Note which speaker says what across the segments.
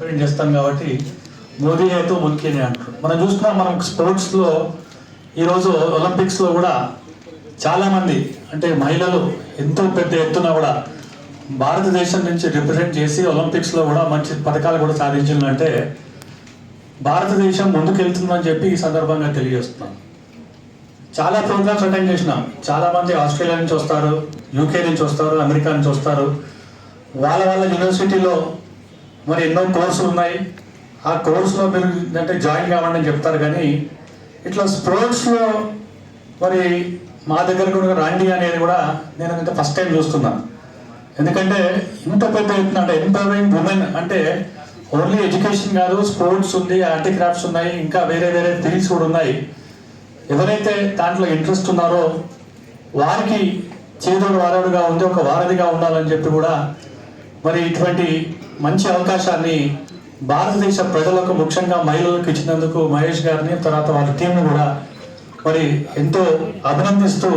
Speaker 1: చేస్తాం కాబట్టి మోదీ అయితే ముఖ్యనే అంటారు. మనం చూస్తున్నాం, మనం స్పోర్ట్స్లో ఈరోజు ఒలింపిక్స్లో కూడా చాలామంది అంటే మహిళలు ఎంతో పెద్ద ఎత్తున కూడా భారతదేశం నుంచి రిప్రజెంట్ చేసి ఒలింపిక్స్లో కూడా మంచి పథకాలు కూడా సాధించిందంటే భారతదేశం ముందుకెళ్తుందని చెప్పి ఈ సందర్భంగా తెలియజేస్తున్నాం. చాలా ప్రోగ్రామ్స్ అటెండ్ చేసినాం. చాలామంది ఆస్ట్రేలియా నుంచి వస్తారు, యూకే నుంచి వస్తారు, అమెరికా నుంచి వస్తారు. వాళ్ళ యూనివర్సిటీలో మరి ఎన్నో కోర్సులు ఉన్నాయి. ఆ కోర్సులో మీరు అంటే జాయిన్ కావండి అని చెప్తారు. కానీ ఇట్లా స్పోర్ట్స్లో మరి మా దగ్గర కూడా రండి అనేది కూడా నేను అయితే ఫస్ట్ టైం చూస్తున్నాను. ఎందుకంటే ఇంత పెద్ద ఎత్తున అంటే ఎంపవరింగ్ ఉమెన్ అంటే ఓన్లీ ఎడ్యుకేషన్ కాదు, స్పోర్ట్స్ ఉంది, హ్యాండిక్రాఫ్ట్స్ ఉన్నాయి, ఇంకా వేరే వేరే ఫీల్డ్స్ కూడా ఉన్నాయి. ఎవరైతే దాంట్లో ఇంట్రెస్ట్ ఉన్నారో వారికి చేదోడు వారడుగా ఉంది, ఒక వారధిగా ఉండాలని చెప్పి కూడా మరి ఇటువంటి మంచి అవకాశాన్ని భారతదేశ ప్రజలకు ముఖ్యంగా మహిళలకు ఇచ్చినందుకు మహేష్ గారిని తర్వాత వాళ్ళ టీంని కూడా మరి ఎంతో అభినందిస్తూ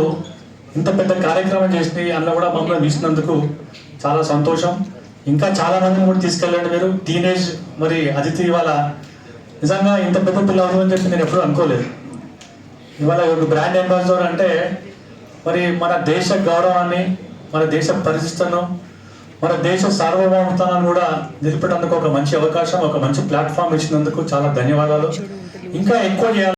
Speaker 1: ఇంత పెద్ద కార్యక్రమం చేసి అందులో కూడా మమ్మల్ని ఇచ్చినందుకు చాలా సంతోషం. ఇంకా చాలా మందిని కూడా తీసుకెళ్ళండి మీరు. టీనేజ్ మరి అదితి ఇవాళ నిజంగా ఇంత పెద్ద పిల్లలు అని చెప్పి నేను ఎప్పుడూ అనుకోలేదు. ఇవాళ ఒక బ్రాండ్ అంబాసిడర్ అంటే మరి మన దేశ గౌరవాన్ని, మన దేశ పరిస్థితులను, మన దేశ సార్వభౌమత్వాన్ని కూడా నిలిపేందుకు ఒక మంచి అవకాశం, ఒక మంచి ప్లాట్ఫామ్ ఇచ్చినందుకు చాలా ధన్యవాదాలు. ఇంకా ఎక్కువ చేయాలి.